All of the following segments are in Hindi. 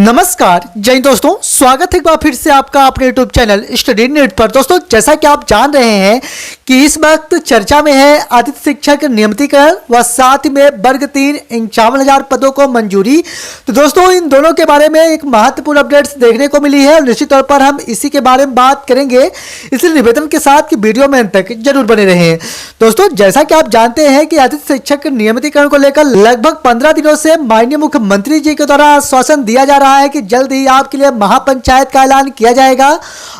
नमस्कार जय हिंद दोस्तों, स्वागत है एक बार फिर से आपका अपने यूट्यूब चैनल स्टडी नीट पर। दोस्तों, जैसा कि आप जान रहे हैं कि इस वक्त चर्चा में है अतिथि शिक्षक नियमितीकरण व साथ में वर्ग 3 51,000 पदों को मंजूरी। तो दोस्तों, इन दोनों के बारे में एक महत्वपूर्ण अपडेट्स देखने को मिली है और निश्चित तौर पर हम इसी के बारे में बात करेंगे, इसलिए निवेदन के साथ कि वीडियो में अंत तक जरूर बने रहें। दोस्तों, जैसा कि आप जानते हैं कि अतिथि शिक्षक नियमितीकरण को लेकर लगभग 15 दिनों से माननीय मुख्यमंत्री जी के द्वारा आश्वासन दिया जा रहा है कि जल्द ही आपके लिए महापंचायत का ऐलान किया जाएगा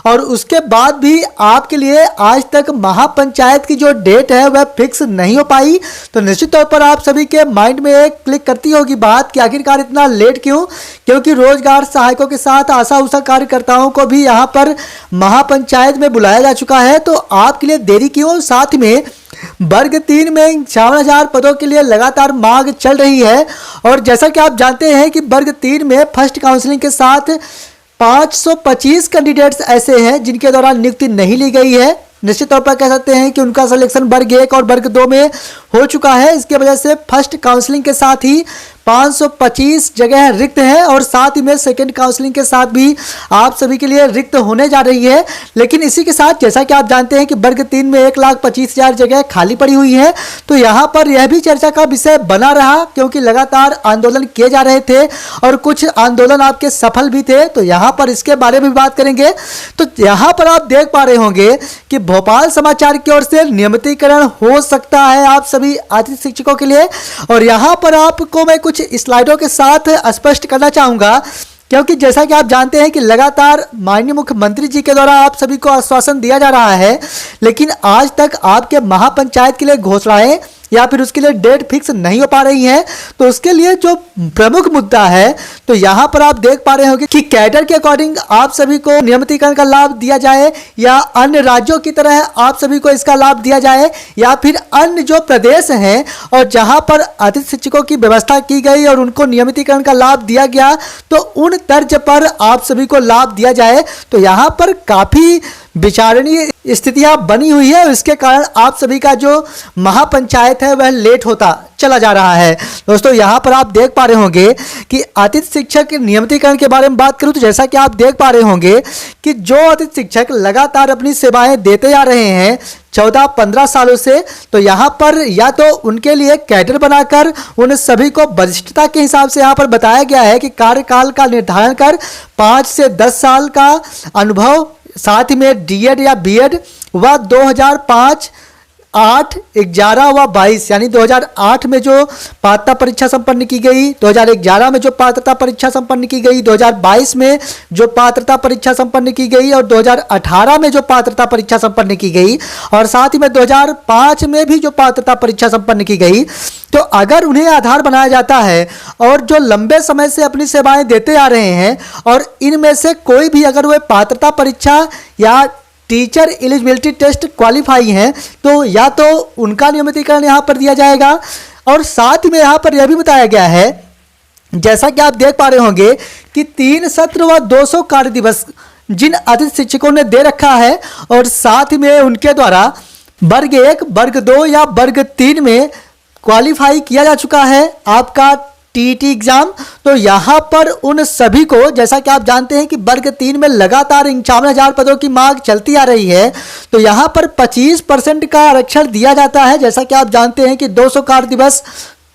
और उसके बाद भी आपके लिए आज तक महापंचायत की जो डेट है वह फिक्स नहीं हो पाई। तो निश्चित तौर पर आप सभी के माइंड में एक क्लिक करती होगी बात कि आखिरकार इतना लेट क्यों, क्योंकि रोजगार सहायकों के साथ आशा उषा कार्यकर्ताओं को भी यहां पर महापंचायत में बुलाया जा चुका है। तो आपके लिए देरी क्यों? साथ में वर्ग 3 में 51,000 पदों के लिए लगातार मांग चल रही है और जैसा कि आप जानते हैं कि वर्ग 3 में फर्स्ट काउंसलिंग के साथ 525 कैंडिडेट्स ऐसे हैं जिनके द्वारा नियुक्ति नहीं ली गई है। निश्चित तौर पर कह सकते हैं कि उनका सिलेक्शन वर्ग 1 और वर्ग 2 में हो चुका है। इसके वजह से फर्स्ट काउंसलिंग के साथ ही 525 जगह रिक्त है और साथ ही में सेकंड काउंसलिंग के साथ भी आप सभी के लिए रिक्त होने जा रही है। लेकिन इसी के साथ जैसा कि आप जानते हैं कि वर्ग 3 में 1,25,000 जगह खाली पड़ी हुई है। तो यहाँ पर यह भी चर्चा का विषय बना रहा क्योंकि लगातार आंदोलन किए जा रहे थे और कुछ आंदोलन आपके सफल भी थे। तो यहाँ पर इसके बारे में बात करेंगे। तो यहाँ पर आप देख पा रहे होंगे कि भोपाल समाचार की ओर से नियमितीकरण हो सकता है आप सभी अतिथि शिक्षकों के लिए और यहाँ पर आपको मैं कुछ स्लाइडों के साथ स्पष्ट करना चाहूंगा क्योंकि जैसा कि आप जानते हैं कि लगातार माननीय मुख्यमंत्री जी के द्वारा आप सभी को आश्वासन दिया जा रहा है, लेकिन आज तक आपके महापंचायत के लिए घोषणाएं या फिर उसके लिए डेट फिक्स नहीं हो पा रही है। तो उसके लिए जो प्रमुख मुद्दा है, तो यहाँ पर आप देख पा रहे होंगे कि कैडर के अकॉर्डिंग आप सभी को नियमितीकरण का लाभ दिया जाए या अन्य राज्यों की तरह आप सभी को इसका लाभ दिया जाए या फिर अन्य जो प्रदेश हैं और जहाँ पर अतिथि शिक्षकों की व्यवस्था की गई और उनको नियमितीकरण का लाभ दिया गया तो उन तर्ज पर आप सभी को लाभ दिया जाए। तो यहाँ पर काफ़ी विचारणीय स्थितियां बनी हुई है और इसके कारण आप सभी का जो महापंचायत है वह लेट होता चला जा रहा है। दोस्तों, यहाँ पर आप देख पा रहे होंगे कि अतिथि शिक्षक नियमितीकरण के बारे में बात करूं तो जैसा कि आप देख पा रहे होंगे कि जो अतिथि शिक्षक लगातार अपनी सेवाएं देते आ रहे हैं 14-15 सालों से, तो यहाँ पर या तो उनके लिए कैडर बनाकर उन सभी को वरिष्ठता के हिसाब से यहाँ पर बताया गया है कि कार्यकाल का निर्धारण कर 5 से 10 साल का अनुभव, साथ में डीएड या बीएड व 2005, 8, 11 व 22 यानी 2008 में जो पात्रता परीक्षा संपन्न की गई, 2011 में जो पात्रता परीक्षा संपन्न की गई, 2022 में जो पात्रता परीक्षा संपन्न की गई और 2018 में जो पात्रता परीक्षा संपन्न की गई और साथ ही में 2005 में भी जो पात्रता परीक्षा संपन्न की गई। तो अगर उन्हें आधार बनाया जाता है और जो लंबे समय से अपनी सेवाएं देते आ रहे हैं और इनमें से कोई भी अगर वह पात्रता परीक्षा या टीचर एलिजिबिलिटी टेस्ट क्वालिफाई हैं तो या तो उनका नियमितीकरण यहाँ पर दिया जाएगा और साथ में यहाँ पर यह भी बताया गया है, जैसा कि आप देख पा रहे होंगे कि 3 सत्र व 200 कार्य दिवस जिन अतिथि शिक्षकों ने दे रखा है और साथ में उनके द्वारा वर्ग 1, वर्ग 2 या वर्ग 3 में क्वालिफाई किया जा चुका है आपका टीटी एग्जाम। तो यहाँ पर उन सभी को, जैसा कि आप जानते हैं कि वर्ग 3 में लगातार 51,000 पदों की मांग चलती आ रही है, तो यहाँ पर 25% का आरक्षण दिया जाता है। जैसा कि आप जानते हैं कि 200 कार्य दिवस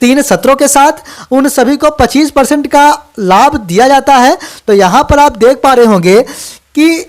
3 सत्रों के साथ उन सभी को 25% का लाभ दिया जाता है। तो यहाँ पर आप देख पा रहे होंगे कि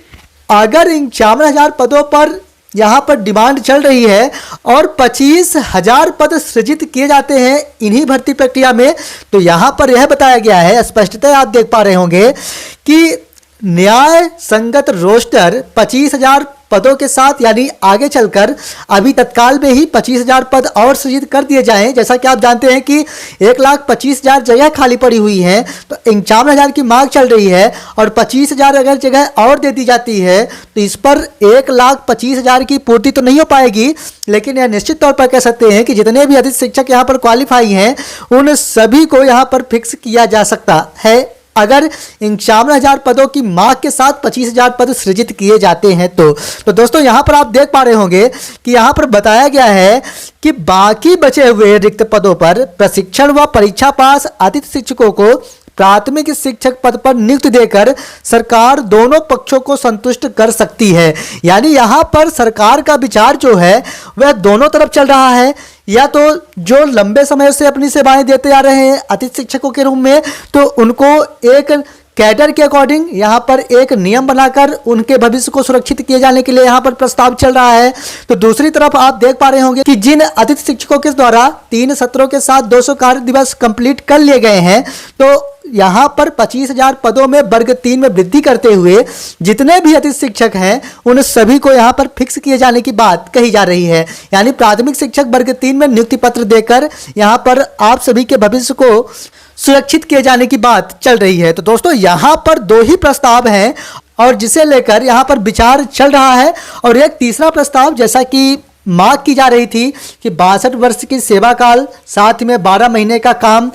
अगर 51,000 पदों पर यहाँ पर डिमांड चल रही है और 25,000 पद सृजित किए जाते हैं इन्हीं भर्ती प्रक्रिया में, तो यहाँ पर यह बताया गया है, स्पष्टतः आप देख पा रहे होंगे कि न्याय संगत रोस्टर 25,000 पदों के साथ यानी आगे चलकर अभी तत्काल में ही 25,000 पद और सृजित कर दिए जाएं। जैसा कि आप जानते हैं कि 1,25,000 जगह खाली पड़ी हुई हैं, तो 51,000 की मांग चल रही है और 25,000 अगर जगह और दे दी जाती है तो इस पर 1,25,000 की पूर्ति तो नहीं हो पाएगी, लेकिन यह निश्चित तौर पर कह सकते हैं कि जितने भी अतिथि शिक्षक यहाँ पर क्वालिफाई हैं उन सभी को यहाँ पर फिक्स किया जा सकता है अगर 51,000 पदों की मांग के साथ 25,000 पद सृजित किए जाते हैं। तो दोस्तों, यहाँ पर आप देख पा रहे होंगे कि यहाँ पर बताया गया है कि बाकी बचे हुए रिक्त पदों पर प्रशिक्षण व परीक्षा पास अतिथि शिक्षकों को प्राथमिक शिक्षक पद पर नियुक्ति देकर सरकार दोनों पक्षों को संतुष्ट कर सकती है। यानी यहाँ पर सरकार का विचार जो है वह दोनों तरफ चल रहा है, या तो जो लंबे समय से अपनी सेवाएं देते आ रहे हैं अतिथि शिक्षकों के रूप में, तो उनको एक कैडर के अकॉर्डिंग यहाँ पर एक नियम बनाकर उनके भविष्य को सुरक्षित किए जाने के लिए यहाँ पर प्रस्ताव चल रहा है। तो दूसरी तरफ आप देख पा रहे होंगे कि जिन अतिथि शिक्षकों के द्वारा 3 सत्रों के साथ 200 कार्य दिवस कंप्लीट कर लिए गए हैं, तो यहाँ पर 25,000 पदों में वर्ग 3 में वृद्धि करते हुए जितने भी अतिथि शिक्षक हैं उन सभी को यहाँ पर फिक्स किए जाने की बात कही जा रही है। यानी प्राथमिक शिक्षक वर्ग 3 में नियुक्ति पत्र देकर यहाँ पर आप सभी के भविष्य को सुरक्षित किए जाने की बात चल रही है। तो दोस्तों यहाँ पर 2 ही प्रस्ताव हैं और जिसे लेकर यहाँ पर विचार चल रहा है। और एक तीसरा प्रस्ताव, जैसा कि मांग की जा रही थी कि 62 वर्ष की सेवा काल, साथ में 12 महीने का काम,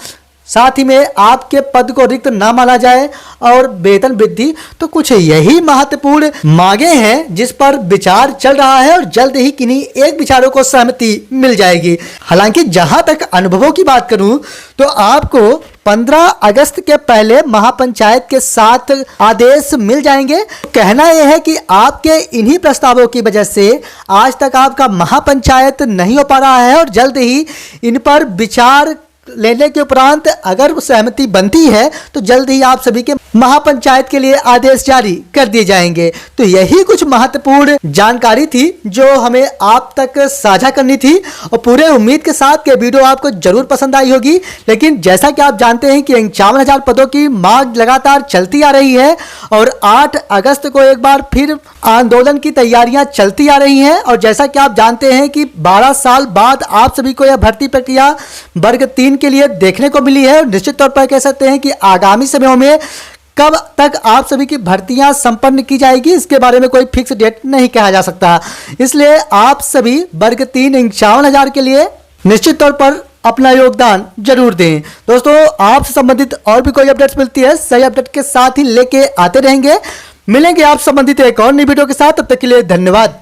साथ ही में आपके पद को रिक्त ना माना जाए और वेतन वृद्धि, तो कुछ यही महत्वपूर्ण मांगे हैं जिस पर विचार चल रहा है और जल्द ही किन्हीं एक विचारों को सहमति मिल जाएगी। हालांकि जहां तक अनुभवों की बात करूं तो आपको 15 अगस्त के पहले महापंचायत के साथ आदेश मिल जाएंगे। कहना यह है कि आपके इन्हीं प्रस्तावों की वजह से आज तक आपका महापंचायत नहीं हो पा रहा है और जल्द ही इन पर विचार लेने के उपरांत अगर सहमति बनती है तो जल्द ही आप सभी के महापंचायत के लिए आदेश जारी कर दिए जाएंगे। तो यही कुछ महत्वपूर्ण जानकारी थी जो हमें आप तक साझा करनी थी और पूरे उम्मीद के साथ कि वीडियो आपको जरूर पसंद आई होगी। लेकिन जैसा कि आप जानते हैं कि 51,000 पदों की मांग लगातार चलती आ रही है और 8 अगस्त को एक बार फिर आंदोलन की तैयारियां चलती आ रही हैं। और जैसा कि आप जानते हैं कि 12 साल बाद आप सभी को यह भर्ती प्रक्रिया वर्ग 3 के लिए देखने को मिली है। निश्चित तौर पर कह सकते हैं कि आगामी समयों में कब तक आप सभी की भर्तियां संपन्न की जाएगी इसके बारे में कोई फिक्स डेट नहीं कहा जा सकता। इसलिए आप सभी वर्ग 3 51,000 के लिए निश्चित तौर पर अपना योगदान जरूर दें। दोस्तों आपसे संबंधित और भी कोई अपडेट्स मिलती है सही अपडेट के साथ ही लेके आते रहेंगे। मिलेंगे आप संबंधित एक और नई वीडियो के साथ, तब तक के लिए धन्यवाद।